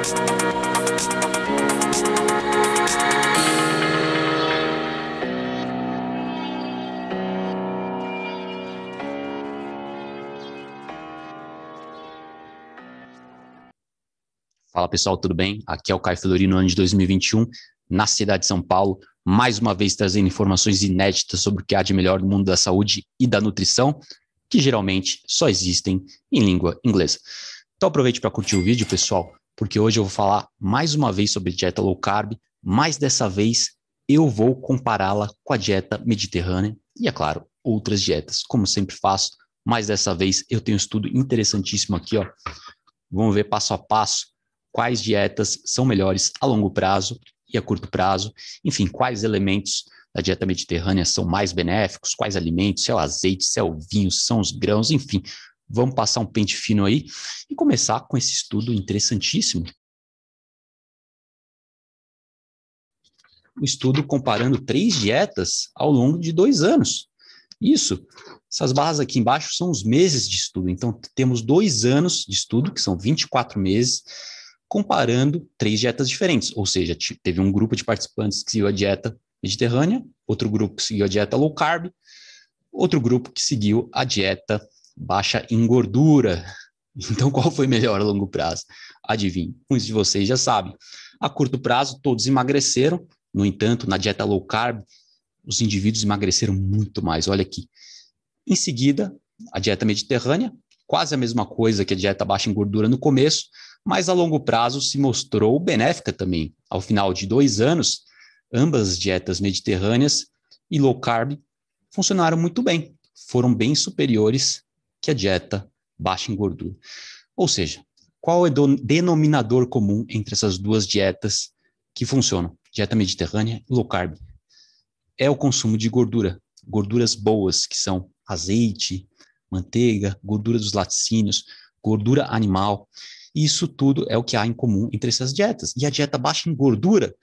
Fala pessoal, tudo bem? Aqui é o Caio Florino, ano de 2021, na cidade de São Paulo, mais uma vez trazendo informações inéditas sobre o que há de melhor no mundo da saúde e da nutrição, que geralmente só existem em língua inglesa. Então aproveite para curtir o vídeo, pessoal, porque hoje eu vou falar mais uma vez sobre dieta low carb, mas dessa vez eu vou compará-la com a dieta mediterrânea e, é claro, outras dietas, como sempre faço, mas dessa vez eu tenho um estudo interessantíssimo aqui, ó. Vamos ver passo a passo quais dietas são melhores a longo prazo e a curto prazo, enfim, quais elementos da dieta mediterrânea são mais benéficos, quais alimentos, se é o azeite, se é o vinho, se são os grãos, enfim, vamos passar um pente fino aí e começar com esse estudo interessantíssimo. Um estudo comparando 3 dietas ao longo de 2 anos. Isso, essas barras aqui embaixo são os meses de estudo, então temos 2 anos de estudo, que são 24 meses, comparando 3 dietas diferentes, ou seja, teve um grupo de participantes que seguiu a dieta mediterrânea, outro grupo que seguiu a dieta low carb, outro grupo que seguiu a dieta baixa em gordura. Então, qual foi melhor a longo prazo? Adivinhe, muitos de vocês já sabem. A curto prazo, todos emagreceram, no entanto, na dieta low carb, os indivíduos emagreceram muito mais, olha aqui. Em seguida, a dieta mediterrânea, quase a mesma coisa que a dieta baixa em gordura no começo, mas a longo prazo se mostrou benéfica também. Ao final de 2 anos, ambas as dietas mediterrâneas e low carb funcionaram muito bem, foram bem superiores que a dieta baixa em gordura. Ou seja, qual é o denominador comum entre essas duas dietas que funcionam? Dieta mediterrânea e low carb. É o consumo de gordura, gorduras boas, que são azeite, manteiga, gordura dos laticínios, gordura animal. Isso tudo é o que há em comum entre essas dietas. E a dieta baixa em gordura,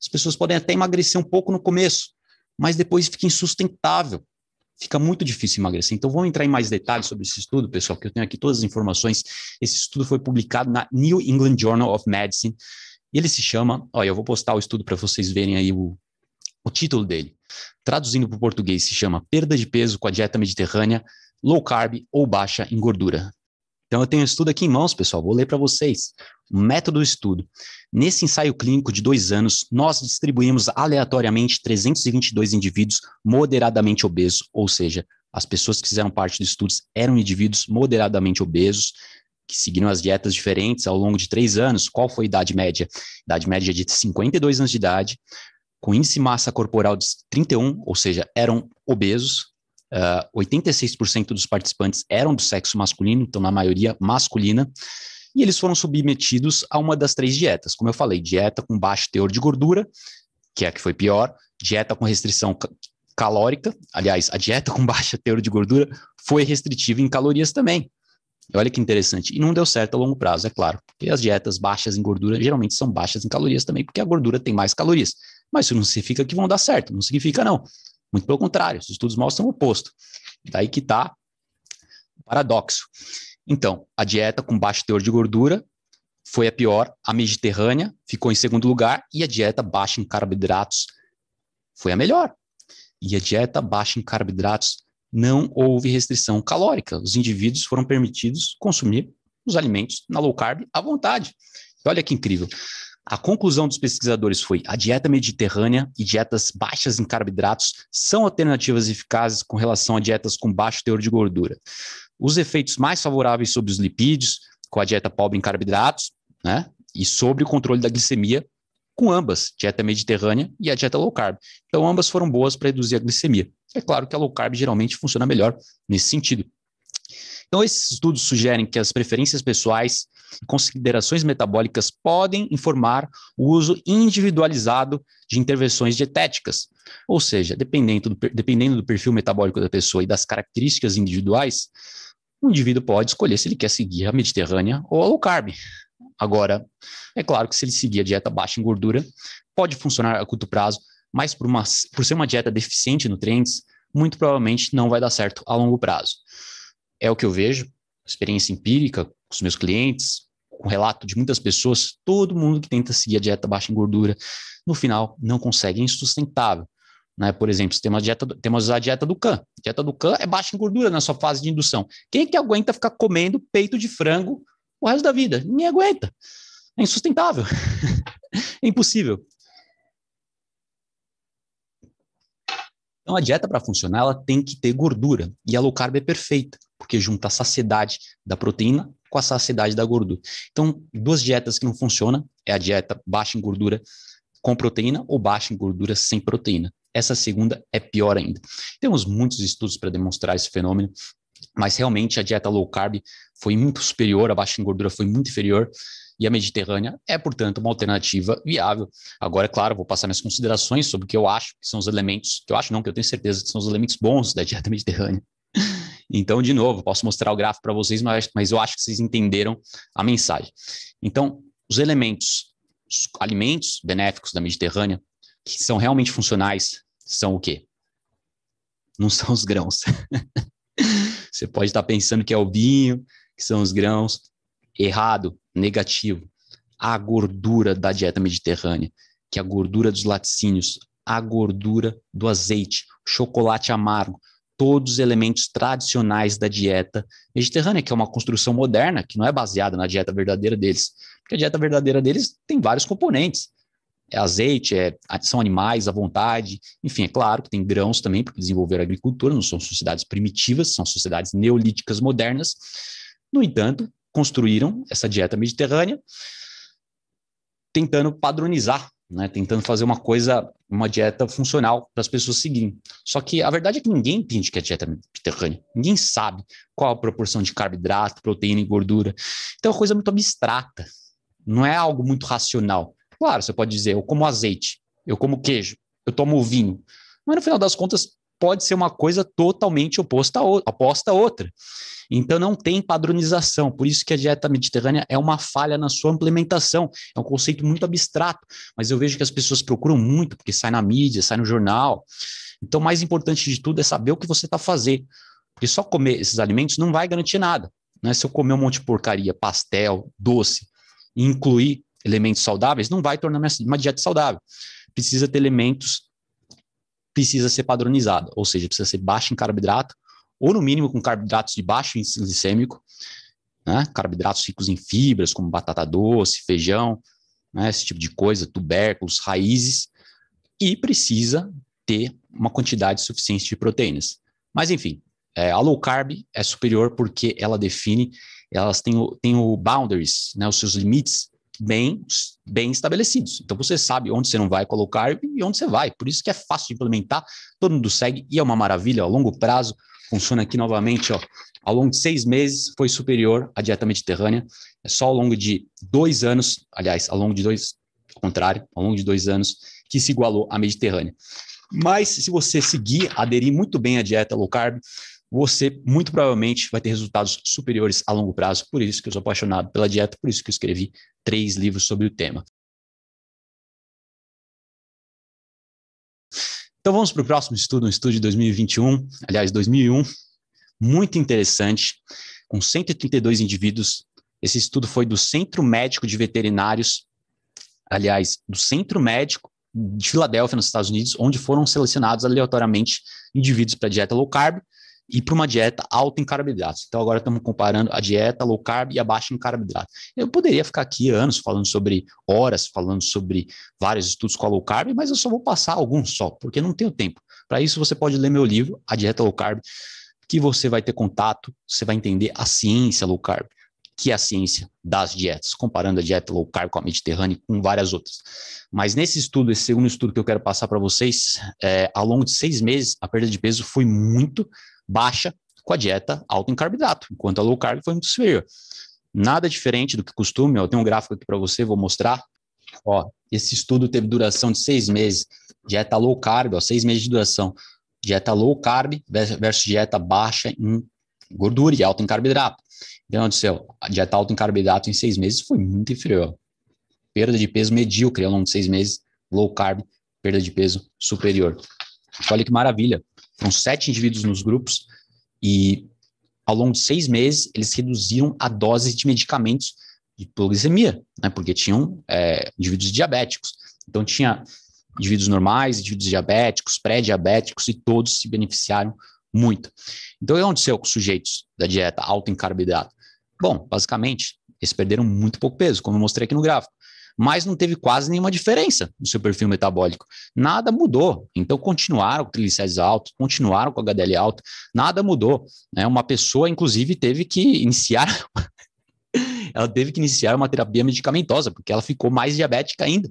as pessoas podem até emagrecer um pouco no começo, mas depois fica insustentável. Fica muito difícil emagrecer. Então, vamos entrar em mais detalhes sobre esse estudo, pessoal, que eu tenho aqui todas as informações. Esse estudo foi publicado na New England Journal of Medicine. E ele se chama, olha, eu vou postar o estudo para vocês verem aí o título dele. Traduzindo para o português, se chama Perda de Peso com a Dieta Mediterrânea, Low Carb ou Baixa em Gordura. Então, eu tenho um estudo aqui em mãos, pessoal, vou ler para vocês. O método do estudo. Nesse ensaio clínico de 2 anos, nós distribuímos aleatoriamente 322 indivíduos moderadamente obesos, ou seja, as pessoas que fizeram parte dos estudos eram indivíduos moderadamente obesos, que seguiram as dietas diferentes ao longo de 3 anos. Qual foi a idade média? Idade média de 52 anos de idade, com índice de massa corporal de 31, ou seja, eram obesos. 86% dos participantes eram do sexo masculino, então na maioria masculina, e eles foram submetidos a uma das 3 dietas. Como eu falei, dieta com baixo teor de gordura, que é a que foi pior, dieta com restrição calórica, aliás, a dieta com baixo teor de gordura foi restritiva em calorias também. Olha que interessante, e não deu certo a longo prazo, é claro, porque as dietas baixas em gordura geralmente são baixas em calorias também, porque a gordura tem mais calorias, mas isso não significa que vão dar certo, não significa não. Muito pelo contrário, os estudos mostram o oposto. Daí que está o paradoxo. Então, a dieta com baixo teor de gordura foi a pior, a mediterrânea ficou em segundo lugar e a dieta baixa em carboidratos foi a melhor. E a dieta baixa em carboidratos não houve restrição calórica. Os indivíduos foram permitidos consumir os alimentos na low carb à vontade. E olha que incrível. A conclusão dos pesquisadores foi: a dieta mediterrânea e dietas baixas em carboidratos são alternativas eficazes com relação a dietas com baixo teor de gordura. Os efeitos mais favoráveis sobre os lipídios, com a dieta pobre em carboidratos, né, e sobre o controle da glicemia, com ambas, dieta mediterrânea e a dieta low carb. Então, ambas foram boas para reduzir a glicemia. É claro que a low carb geralmente funciona melhor nesse sentido. Então, esses estudos sugerem que as preferências pessoais e considerações metabólicas podem informar o uso individualizado de intervenções dietéticas. Ou seja, dependendo do perfil metabólico da pessoa e das características individuais, o indivíduo pode escolher se ele quer seguir a mediterrânea ou a low carb. Agora, é claro que se ele seguir a dieta baixa em gordura, pode funcionar a curto prazo, mas por ser uma dieta deficiente em nutrientes, muito provavelmente não vai dar certo a longo prazo. É o que eu vejo, experiência empírica com os meus clientes, com relato de muitas pessoas, todo mundo que tenta seguir a dieta baixa em gordura, no final não consegue, é insustentável. Né? Por exemplo, temos a dieta do Khan. A dieta do Khan é baixa em gordura na sua fase de indução. Quem é que aguenta ficar comendo peito de frango o resto da vida? Ninguém aguenta. É insustentável. É impossível. Então, a dieta, para funcionar, ela tem que ter gordura. E a low carb é perfeita, porque junta a saciedade da proteína com a saciedade da gordura. Então, duas dietas que não funcionam é a dieta baixa em gordura com proteína ou baixa em gordura sem proteína. Essa segunda é pior ainda. Temos muitos estudos para demonstrar esse fenômeno, mas realmente a dieta low carb foi muito superior, a baixa em gordura foi muito inferior, e a mediterrânea é, portanto, uma alternativa viável. Agora, é claro, vou passar minhas considerações sobre o que eu acho que são os elementos, que eu acho não, que eu tenho certeza que são os elementos bons da dieta mediterrânea. Então, de novo, posso mostrar o gráfico para vocês, mas eu acho que vocês entenderam a mensagem. Então, os elementos, os alimentos benéficos da Mediterrânea, que são realmente funcionais, são o quê? Não são os grãos. Você pode estar pensando que é o vinho, que são os grãos. Errado, negativo. A gordura da dieta mediterrânea, que é a gordura dos laticínios, a gordura do azeite, chocolate amargo, todos os elementos tradicionais da dieta mediterrânea, que é uma construção moderna, que não é baseada na dieta verdadeira deles. Porque a dieta verdadeira deles tem vários componentes. É azeite, são animais à vontade, enfim, é claro que tem grãos também, porque desenvolveram a agricultura, não são sociedades primitivas, são sociedades neolíticas modernas. No entanto, construíram essa dieta mediterrânea tentando padronizar, né, tentando fazer uma dieta funcional para as pessoas seguirem. Só que a verdade é que ninguém entende o que é dieta mediterrânea. Ninguém sabe qual a proporção de carboidrato, proteína e gordura. Então é uma coisa muito abstrata. Não é algo muito racional. Claro, você pode dizer, eu como azeite, eu como queijo, eu tomo vinho. Mas no final das contas, pode ser uma coisa totalmente oposta a outra. Então não tem padronização, por isso que a dieta mediterrânea é uma falha na sua implementação, é um conceito muito abstrato, mas eu vejo que as pessoas procuram muito, porque sai na mídia, sai no jornal. Então o mais importante de tudo é saber o que você está fazendo, porque só comer esses alimentos não vai garantir nada. Né? Se eu comer um monte de porcaria, pastel, doce, e incluir elementos saudáveis, não vai tornar uma dieta saudável. Precisa ter elementos, precisa ser padronizado, ou seja, precisa ser baixo em carboidrato, ou no mínimo com carboidratos de baixo índice glicêmico, né? Carboidratos ricos em fibras, como batata doce, feijão, né? Esse tipo de coisa, tubérculos, raízes, e precisa ter uma quantidade suficiente de proteínas. Mas, enfim, a low carb é superior porque ela define, elas têm o boundaries, né? Os seus limites bem estabelecidos. Então, você sabe onde você não vai colocar e onde você vai. Por isso que é fácil de implementar, todo mundo segue e é uma maravilha, a longo prazo. Funciona aqui novamente, ó, ao longo de 6 meses foi superior à dieta mediterrânea, é só ao longo de 2 anos, aliás, ao longo de 2 anos, que se igualou à mediterrânea. Mas se você seguir, aderir muito bem à dieta low carb, você muito provavelmente vai ter resultados superiores a longo prazo, por isso que eu sou apaixonado pela dieta, por isso que eu escrevi 3 livros sobre o tema. Então vamos para o próximo estudo, um estudo de 2021, aliás, 2001, muito interessante, com 132 indivíduos. Esse estudo foi do Centro Médico de Veterinários, aliás, do Centro Médico de Filadélfia, nos Estados Unidos, onde foram selecionados aleatoriamente indivíduos para dieta low carb e para uma dieta alta em carboidratos. Então agora estamos comparando a dieta low carb e a baixa em carboidrato. Eu poderia ficar aqui horas falando sobre vários estudos com a low carb, mas eu só vou passar alguns só, porque não tenho tempo. Para isso você pode ler meu livro, A Dieta Low Carb, que você vai ter contato, você vai entender a ciência low carb, que é a ciência das dietas, comparando a dieta low carb com a mediterrânea e com várias outras. Mas nesse estudo, esse segundo estudo que eu quero passar para vocês, ao longo de 6 meses, a perda de peso foi muito baixa com a dieta alta em carboidrato, enquanto a low carb foi muito superior. Nada diferente do que costume, eu tenho um gráfico aqui para você, vou mostrar. Ó, esse estudo teve duração de 6 meses, dieta low carb, 6 meses de duração. Dieta low carb versus dieta baixa em gordura e alta em carboidrato. Então, aconteceu, a dieta alta em carboidrato em 6 meses foi muito inferior. Perda de peso medíocre ao longo de 6 meses, low carb, perda de peso superior. Olha que maravilha. Foram 7 indivíduos nos grupos e ao longo de 6 meses eles reduziram a dose de medicamentos hipoglicemia, né? Porque tinham indivíduos diabéticos. Então, tinha indivíduos normais, indivíduos diabéticos, pré-diabéticos, e todos se beneficiaram muito. Então, o que aconteceu com os sujeitos da dieta alta em carboidrato? Bom, basicamente, eles perderam muito pouco peso, como eu mostrei aqui no gráfico, mas não teve quase nenhuma diferença no seu perfil metabólico. Nada mudou. Então, continuaram com triglicéridos altos, continuaram com HDL alto, nada mudou. Né? Uma pessoa, inclusive, teve que iniciar ela teve que iniciar uma terapia medicamentosa, porque ela ficou mais diabética ainda.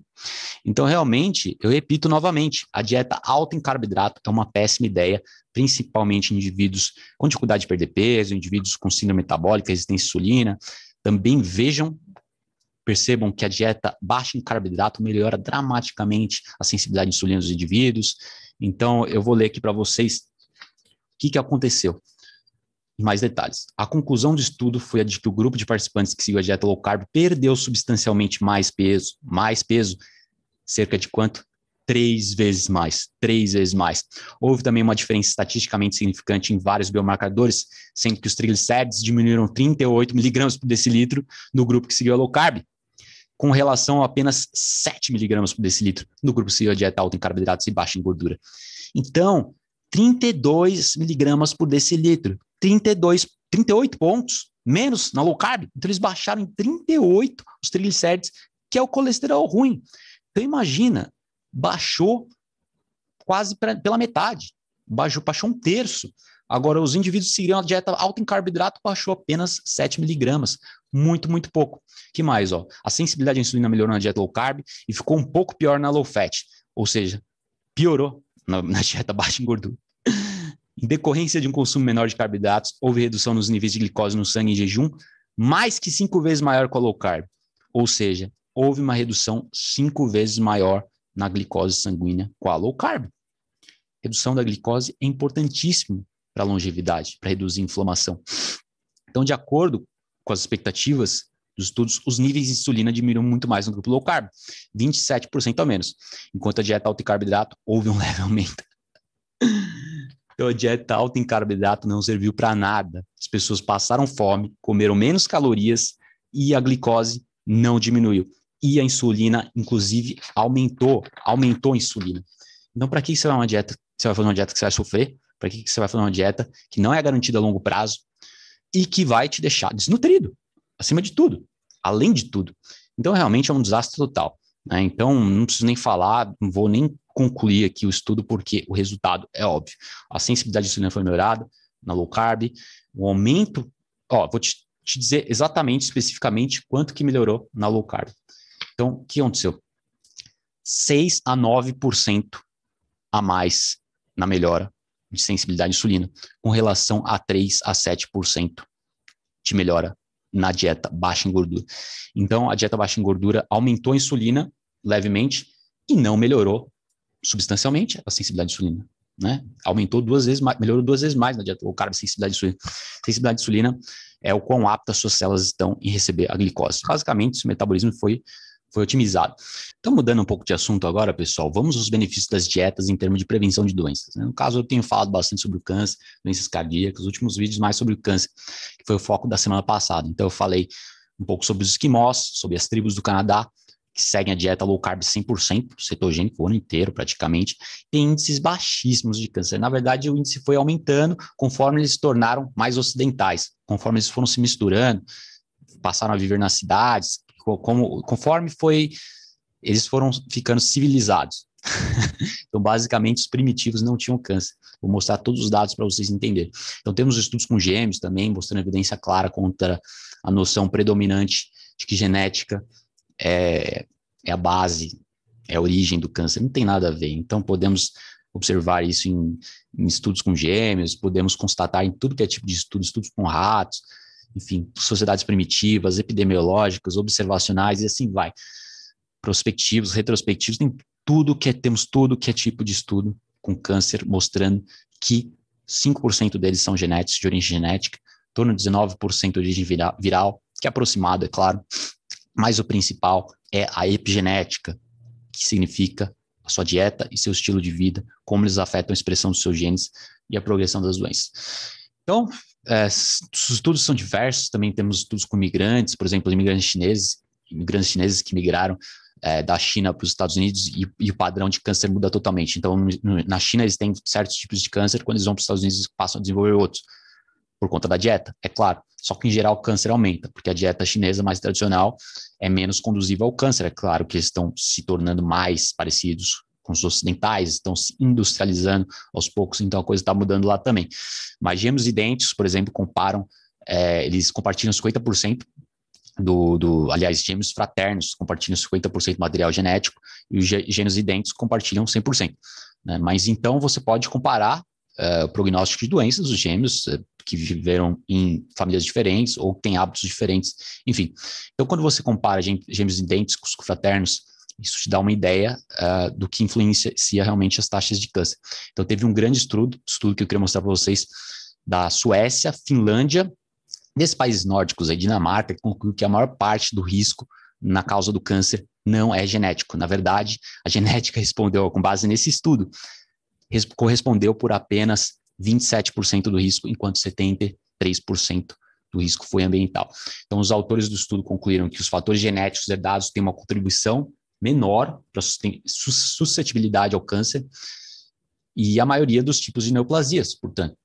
Então, realmente, eu repito novamente, a dieta alta em carboidrato é uma péssima ideia, principalmente em indivíduos com dificuldade de perder peso, indivíduos com síndrome metabólica, resistência à insulina. Também percebam que a dieta baixa em carboidrato melhora dramaticamente a sensibilidade à insulina dos indivíduos. Então, eu vou ler aqui para vocês o que aconteceu. Em mais detalhes. A conclusão do estudo foi a de que o grupo de participantes que seguiu a dieta low carb perdeu substancialmente mais peso, cerca de quanto? 3 vezes mais. Houve também uma diferença estatisticamente significante em vários biomarcadores, sendo que os triglicéridos diminuíram 38 miligramas por decilitro no grupo que seguiu a low carb, com relação a apenas 7 miligramas por decilitro no grupo que seguiu a dieta alta em carboidratos e baixa em gordura. Então, 32 miligramas por decilitro, 38 pontos menos na low carb. Então, eles baixaram em 38 os triglicéridos, que é o colesterol ruim. Então, imagina, baixou quase pela metade, baixou um terço. Agora, os indivíduos que seguiram a dieta alta em carboidrato baixou apenas 7 miligramas, muito, muito pouco. Que mais? Ó? A sensibilidade à insulina melhorou na dieta low carb e ficou um pouco pior na low fat, ou seja, piorou na dieta baixa em gordura. Em decorrência de um consumo menor de carboidratos, houve redução nos níveis de glicose no sangue em jejum, mais que 5 vezes maior com a low carb. Ou seja, houve uma redução 5 vezes maior na glicose sanguínea com a low carb. Redução da glicose é importantíssimo para a longevidade, para reduzir a inflamação. Então, de acordo com as expectativas dos estudos, os níveis de insulina diminuíram muito mais no grupo low carb, 27% ao menos, enquanto a dieta alta em carboidrato houve um leve aumento. Então, a dieta alta em carboidrato não serviu para nada. As pessoas passaram fome, comeram menos calorias e a glicose não diminuiu. E a insulina, inclusive, aumentou a insulina. Então, para que você vai fazer uma dieta que você vai sofrer? Para que você vai fazer uma dieta que não é garantida a longo prazo e que vai te deixar desnutrido, acima de tudo, além de tudo? Então, realmente é um desastre total. Né? Então, não preciso nem falar, não vou nem concluir aqui o estudo, porque o resultado é óbvio. A sensibilidade à insulina foi melhorada na low carb, o aumento, vou te dizer exatamente, especificamente, quanto que melhorou na low carb. Então, o que aconteceu? 6 a 9% a mais na melhora de sensibilidade à insulina, com relação a 3 a 7% de melhora na dieta baixa em gordura. Então, a dieta baixa em gordura aumentou a insulina levemente e não melhorou substancialmente a sensibilidade à insulina. Né? Aumentou 2 vezes mais, melhorou 2 vezes mais na dieta low carb a sensibilidade à insulina. Sensibilidade à insulina é o quão aptas suas células estão em receber a glicose. Basicamente, o metabolismo foi otimizado. Então, mudando um pouco de assunto agora, pessoal, vamos aos benefícios das dietas em termos de prevenção de doenças. Né? No caso, eu tenho falado bastante sobre o câncer, doenças cardíacas, os últimos vídeos mais sobre o câncer, que foi o foco da semana passada. Então, eu falei um pouco sobre os esquimós, sobre as tribos do Canadá, que seguem a dieta low carb 100%, cetogênico, o ano inteiro praticamente, tem índices baixíssimos de câncer. Na verdade, o índice foi aumentando conforme eles se tornaram mais ocidentais, conforme eles foram se misturando, passaram a viver nas cidades, conforme eles foram ficando civilizados. Então, basicamente, os primitivos não tinham câncer. Vou mostrar todos os dados para vocês entenderem. Então, temos estudos com gêmeos também, mostrando evidência clara contra a noção predominante de que genética é a base, é a origem do câncer. Não tem nada a ver. Então, podemos observar isso em estudos com gêmeos, podemos constatar em tudo que é tipo de estudos com ratos, enfim, sociedades primitivas, epidemiológicas, observacionais e assim vai. Prospectivos, retrospectivos, temos tudo que é tipo de estudo com câncer, mostrando que 5% deles são genéticos, de origem genética, em torno de 19% de origem viral, que é aproximado, é claro, mas o principal é a epigenética, que significa a sua dieta e seu estilo de vida, como eles afetam a expressão dos seus genes e a progressão das doenças. Então, Os estudos são diversos, também temos estudos com imigrantes, por exemplo, imigrantes chineses que migraram da China para os Estados Unidos e o padrão de câncer muda totalmente. Então, na China, eles têm certos tipos de câncer, quando eles vão para os Estados Unidos, eles passam a desenvolver outros, por conta da dieta, é claro. Só que, em geral, o câncer aumenta, porque a dieta chinesa mais tradicional é menos conduziva ao câncer. É claro que eles estão se tornando mais parecidos com os ocidentais, estão se industrializando aos poucos, então a coisa está mudando lá também. Mas gêmeos idênticos, por exemplo, eles compartilham 50% aliás, gêmeos fraternos compartilham 50% do material genético e os gêmeos idênticos compartilham 100%. Né? Mas então você pode comparar o prognóstico de doenças dos gêmeos que viveram em famílias diferentes ou têm hábitos diferentes, enfim. Então, quando você compara gêmeos idênticos com fraternos, isso te dá uma ideia do que influencia realmente as taxas de câncer. Então, teve um grande estudo que eu queria mostrar para vocês, da Suécia, Finlândia, desses países nórdicos, a Dinamarca, que concluiu que a maior parte do risco na causa do câncer não é genético. Na verdade, a genética respondeu, com base nesse estudo, correspondeu por apenas 27% do risco, enquanto 73% do risco foi ambiental. Então, os autores do estudo concluíram que os fatores genéticos herdados têm uma contribuição menor para a suscetibilidade ao câncer e a maioria dos tipos de neoplasias, portanto.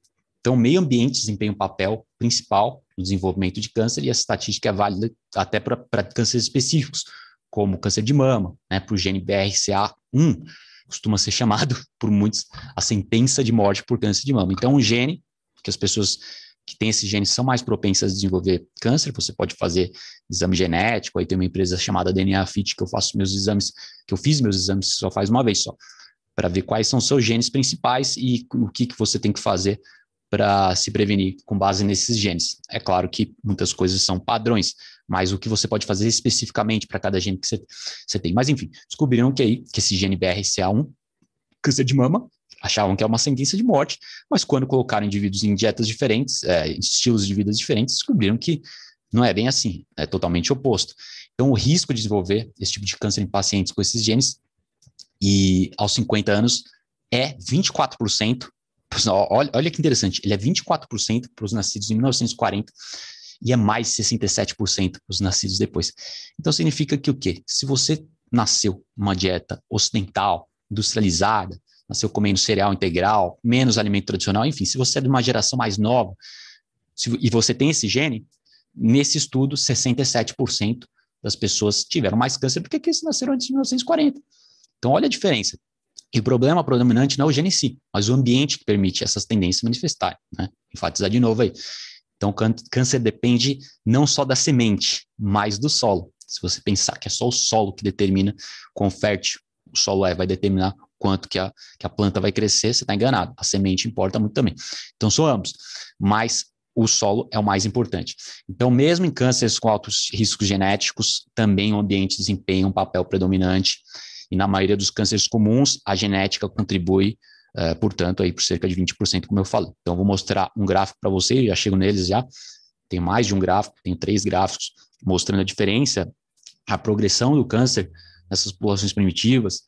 Então, o meio ambiente desempenha um papel principal no desenvolvimento de câncer e essa estatística é válida até para cânceres específicos, como câncer de mama, né, para o gene BRCA1, costuma ser chamado por muitos a sentença de morte por câncer de mama. Então, um gene, que as pessoas que têm esse gene são mais propensas a desenvolver câncer, você pode fazer exame genético, aí tem uma empresa chamada DNA Fit que eu fiz meus exames só faz uma vez só, para ver quais são os seus genes principais e o que você tem que fazer para se prevenir com base nesses genes. É claro que muitas coisas são padrões, mas o que você pode fazer especificamente para cada gene que você tem. Mas, enfim, descobriram que esse gene BRCA1, câncer de mama, achavam que é uma sentença de morte, mas quando colocaram indivíduos em dietas diferentes, em estilos de vida diferentes, descobriram que não é bem assim, é totalmente oposto. Então, o risco de desenvolver esse tipo de câncer em pacientes com esses genes e aos 50 anos é 24%. Olha que interessante, ele é 24% para os nascidos em 1940 e é mais 67% para os nascidos depois. Então significa que o quê? Se você nasceu numa dieta ocidental, industrializada, nasceu comendo cereal integral, menos alimento tradicional, enfim, se você é de uma geração mais nova e você tem esse gene, nesse estudo 67% das pessoas tiveram mais câncer do que aqueles que nasceram antes de 1940. Então olha a diferença. E o problema predominante não é o gene em si, mas o ambiente que permite essas tendências manifestarem, né? Enfatizar de novo aí. Então, câncer depende não só da semente, mas do solo. Se você pensar que é só o solo que determina quão fértil o solo vai determinar quanto que a planta vai crescer, você está enganado. A semente importa muito também. Então, são ambos. Mas o solo é o mais importante. Então, mesmo em cânceres com altos riscos genéticos, também o ambiente desempenha um papel predominante. E na maioria dos cânceres comuns, a genética contribui, portanto, aí por cerca de 20%, como eu falei. Então, vou mostrar um gráfico para vocês, já chego neles já. Tenho mais de um gráfico, tenho 3 gráficos mostrando a diferença, a progressão do câncer nessas populações primitivas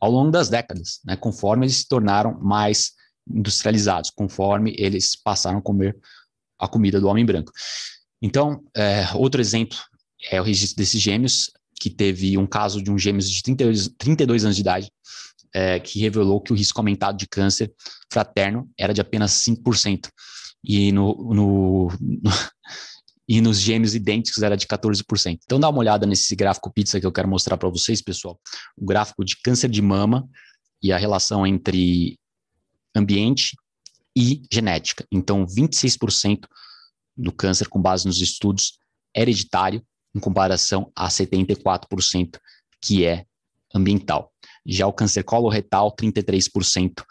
ao longo das décadas, né, conforme eles se tornaram mais industrializados, conforme eles passaram a comer a comida do homem branco. Então, outro exemplo é o registro desses gêmeos, que teve um caso de um gêmeos de 32 anos de idade, que revelou que o risco aumentado de câncer fraterno era de apenas 5%, e e nos gêmeos idênticos era de 14%. Então dá uma olhada nesse gráfico pizza que eu quero mostrar para vocês, pessoal. O gráfico de câncer de mama e a relação entre ambiente e genética. Então 26% do câncer, com base nos estudos, é hereditário, em comparação a 74% que é ambiental. Já o câncer coloretal, 33%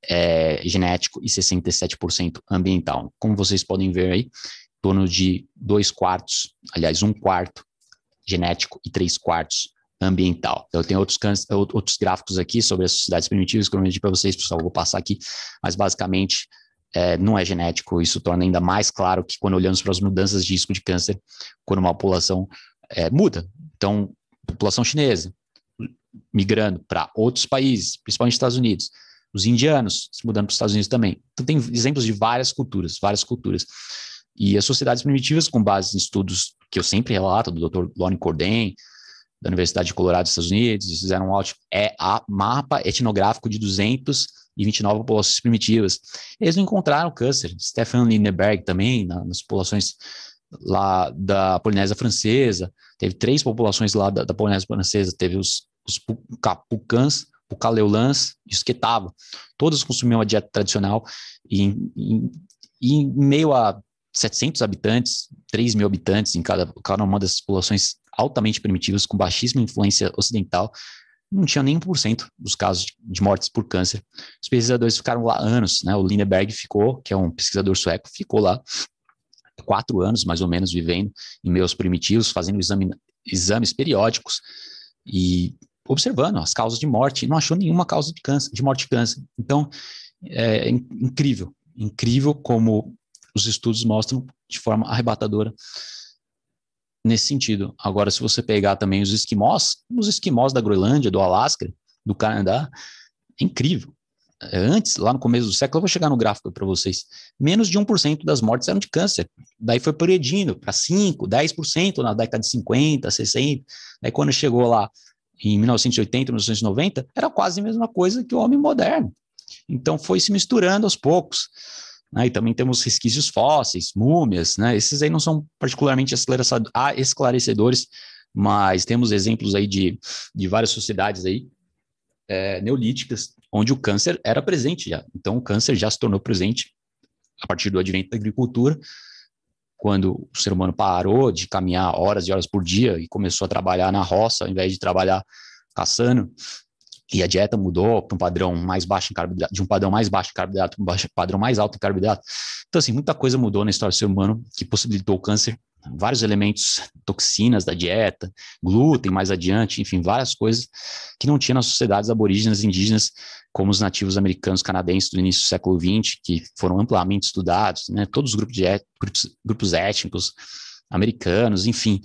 é genético e 67% ambiental. Como vocês podem ver aí, em torno de 2/4, aliás, 1/4 genético e 3/4 ambiental. Então, eu tenho outros gráficos aqui sobre as sociedades primitivas que eu prometi para vocês, pessoal, eu vou passar aqui, mas basicamente não é genético. Isso torna ainda mais claro que quando olhamos para as mudanças de risco de câncer, quando uma população muda. Então, população chinesa migrando para outros países, principalmente Estados Unidos, Os indianos se mudando para os Estados Unidos também. Então, tem exemplos de várias culturas, várias culturas. E as sociedades primitivas, com base em estudos que eu sempre relato, do Dr. Lonnie Cordain, da Universidade de Colorado dos Estados Unidos, eles fizeram um mapa etnográfico de 229 populações primitivas. Eles não encontraram câncer. Stefan Lindenberg também, nas populações lá da Polinésia Francesa, teve 3 populações lá da Polinésia Francesa, teve os Pucans, Pucaleulans e os Quetava. Todos consumiam a dieta tradicional e em meio a 700 habitantes, 3 mil habitantes em cada uma dessas populações altamente primitivas, com baixíssima influência ocidental, não tinha nem 1% dos casos de mortes por câncer. Os pesquisadores ficaram lá anos, né? O Lindenberg ficou, que é um pesquisador sueco, ficou lá 4 anos, mais ou menos, vivendo em meios primitivos, fazendo exames periódicos e observando as causas de morte, e não achou nenhuma causa de câncer, de morte de câncer. Então, é incrível como os estudos mostram de forma arrebatadora nesse sentido. Agora, se você pegar também os esquimós da Groenlândia, do Alasca, do Canadá, é incrível. Antes, lá no começo do século, eu vou chegar no gráfico para vocês, menos de 1% das mortes eram de câncer. Daí foi progredindo para 5%, 10% na década de 50, 60. Daí quando chegou lá em 1980, 1990, era quase a mesma coisa que o homem moderno. Então foi se misturando aos poucos. Né? E também temos resquícios fósseis, múmias, né? Esses aí não são particularmente esclarecedores, mas temos exemplos aí de várias sociedades aí, neolíticas, onde o câncer era presente já. Então o câncer já se tornou presente a partir do advento da agricultura, quando o ser humano parou de caminhar horas e horas por dia e começou a trabalhar na roça, ao invés de trabalhar caçando, e a dieta mudou para um padrão mais baixo em carboidrato, de um padrão mais baixo em carboidrato para um padrão mais alto em carboidrato. Então, assim, muita coisa mudou na história do ser humano que possibilitou o câncer. Vários elementos, toxinas da dieta, glúten mais adiante, enfim, várias coisas que não tinha nas sociedades aborígenas indígenas, como os nativos americanos canadenses do início do século XX, que foram amplamente estudados, né? Todos os grupos étnicos americanos, enfim,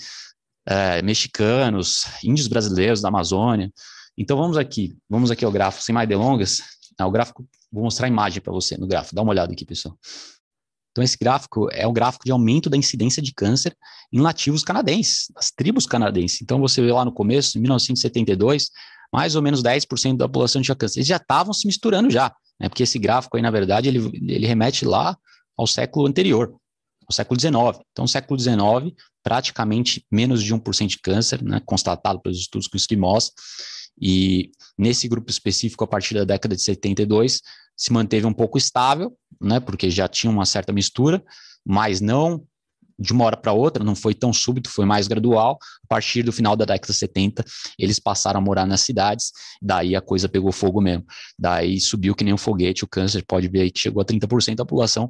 mexicanos, índios brasileiros da Amazônia. Então vamos aqui ao gráfico, sem mais delongas. O gráfico, vou mostrar a imagem para você no gráfico, dá uma olhada aqui, pessoal. Então esse gráfico é o gráfico de aumento da incidência de câncer em nativos canadenses, as tribos canadenses. Então você vê lá no começo, em 1972, mais ou menos 10% da população tinha câncer. Eles já estavam se misturando já, né? Porque esse gráfico aí, na verdade, ele remete lá ao século anterior, ao século XIX. Então, no século XIX, praticamente menos de 1% de câncer, né, constatado pelos estudos com esquimós. E nesse grupo específico, a partir da década de 72, se manteve um pouco estável, né, porque já tinha uma certa mistura, mas não de uma hora para outra, não foi tão súbito, foi mais gradual. A partir do final da década de 70, eles passaram a morar nas cidades, daí a coisa pegou fogo mesmo. Daí subiu que nem um foguete, o câncer, pode ver aí que chegou a 30% da população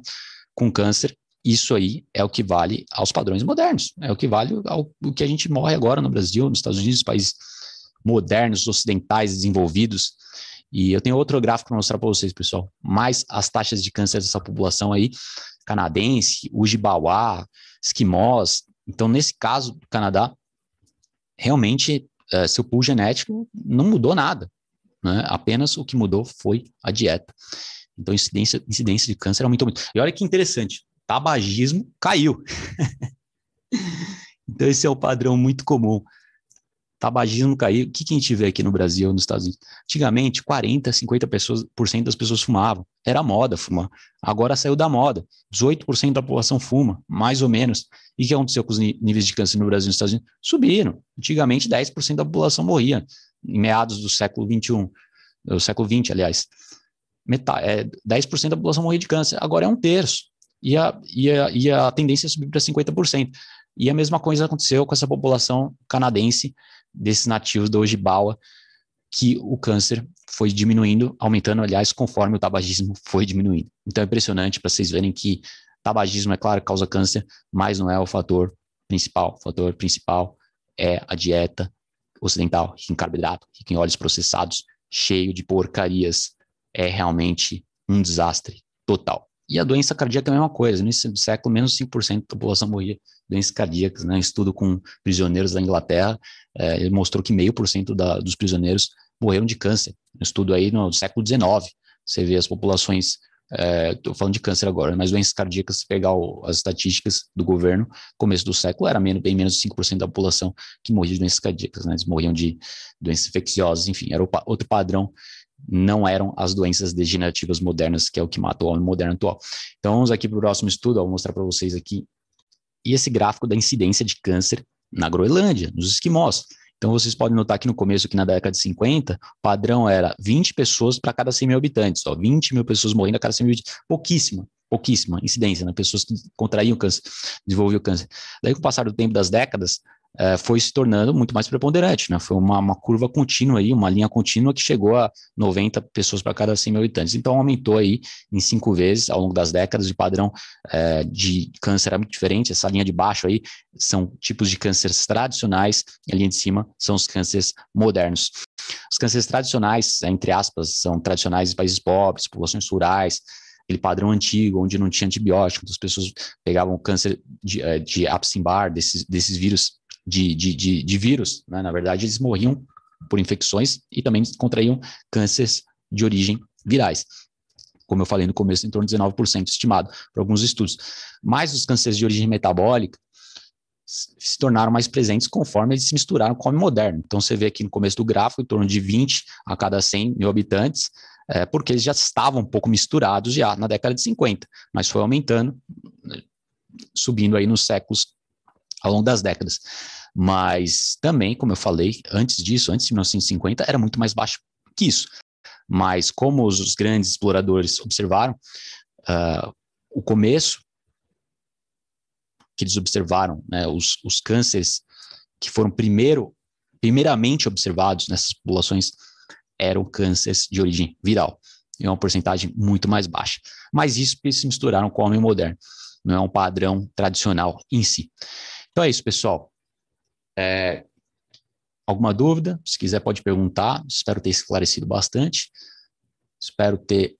com câncer. Isso aí é o que vale aos padrões modernos, é o que vale ao que a gente morre agora no Brasil, nos Estados Unidos, países modernos, ocidentais, desenvolvidos. E eu tenho outro gráfico para mostrar para vocês, pessoal. Mais as taxas de câncer dessa população aí, canadense, Ojibawá, esquimós. Então, nesse caso do Canadá, realmente, seu pool genético não mudou nada, né? Apenas o que mudou foi a dieta. Então, a incidência de câncer aumentou muito. E olha que interessante, tabagismo caiu. Então, esse é o padrão muito comum. Tabagismo caiu. O que a gente vê aqui no Brasil, nos Estados Unidos? Antigamente, 40%, 50% das pessoas fumavam. Era moda fumar. Agora saiu da moda. 18% da população fuma, mais ou menos. E o que aconteceu com os níveis de câncer no Brasil e nos Estados Unidos? Subiram. Antigamente, 10% da população morria, em meados do século XXI. Do século XX, aliás. 10% da população morria de câncer. Agora é 1/3. E a tendência é subir para 50%. E a mesma coisa aconteceu com essa população canadense, desses nativos da Ojibwa, que o câncer foi diminuindo, aumentando, aliás, conforme o tabagismo foi diminuindo. Então é impressionante para vocês verem que tabagismo, é claro, causa câncer, mas não é o fator principal. O fator principal é a dieta ocidental, rica em carboidrato, rica em óleos processados, cheio de porcarias. É realmente um desastre total. E a doença cardíaca é a mesma coisa. Nesse século, menos 5% da população morria de doenças cardíacas. Né? Um estudo com prisioneiros da Inglaterra, ele mostrou que 0,5% dos prisioneiros morreram de câncer. Um estudo aí no século XIX. você vê as populações, estou falando de câncer agora, mas doenças cardíacas, se pegar as estatísticas do governo, começo do século, era bem menos de 5% da população que morria de doenças cardíacas, né? Eles morriam de doenças infecciosas, enfim, era outro padrão, não eram as doenças degenerativas modernas, que é o que mata o homem moderno atual. Então, vamos aqui para o próximo estudo, vou mostrar para vocês aqui, e esse gráfico da incidência de câncer na Groenlândia, nos esquimós. Então, vocês podem notar que no começo, aqui na década de 50, o padrão era 20 pessoas para cada 100 mil habitantes. 20 mil pessoas morrendo a cada 100 mil habitantes. Pouquíssima incidência, né? Pessoas que contraíam câncer, desenvolviam câncer. Daí, com o passar do tempo das décadas, foi se tornando muito mais preponderante, né? Foi uma curva contínua aí, uma linha contínua que chegou a 90 pessoas para cada 100 mil habitantes. Então, aumentou aí em 5 vezes ao longo das décadas. O padrão de câncer é muito diferente. Essa linha de baixo aí são tipos de cânceres tradicionais, e a linha de cima são os cânceres modernos. Os cânceres tradicionais, entre aspas, são tradicionais em países pobres, populações rurais, aquele padrão antigo, onde não tinha antibiótico, as pessoas pegavam câncer de Epstein-Barr, desses vírus, de vírus, né? Na verdade, eles morriam por infecções e também contraíam cânceres de origem virais. Como eu falei no começo, em torno de 19% estimado por alguns estudos. Mas os cânceres de origem metabólica se tornaram mais presentes conforme eles se misturaram com o homem moderno. Então, você vê aqui no começo do gráfico, em torno de 20 a cada 100 mil habitantes, porque eles já estavam um pouco misturados já na década de 50, mas foi aumentando, subindo aí nos séculos ao longo das décadas. Mas também, como eu falei, antes de 1950, era muito mais baixo que isso. Mas como os grandes exploradores observaram, o começo que eles observaram, né, os cânceres que foram primeiramente observados nessas populações eram cânceres de origem viral. É uma porcentagem muito mais baixa. Mas isso porque se misturaram com o homem moderno. Não é um padrão tradicional em si. Então é isso, pessoal. Alguma dúvida? Se quiser, pode perguntar. Espero ter esclarecido bastante. Espero ter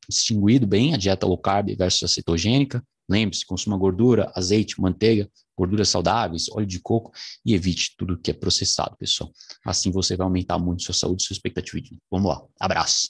distinguido bem a dieta low carb versus a cetogênica. Lembre-se, consuma gordura, azeite, manteiga, gorduras saudáveis, óleo de coco e evite tudo que é processado, pessoal. Assim você vai aumentar muito sua saúde e sua expectativa de vida. Vamos lá. Abraço.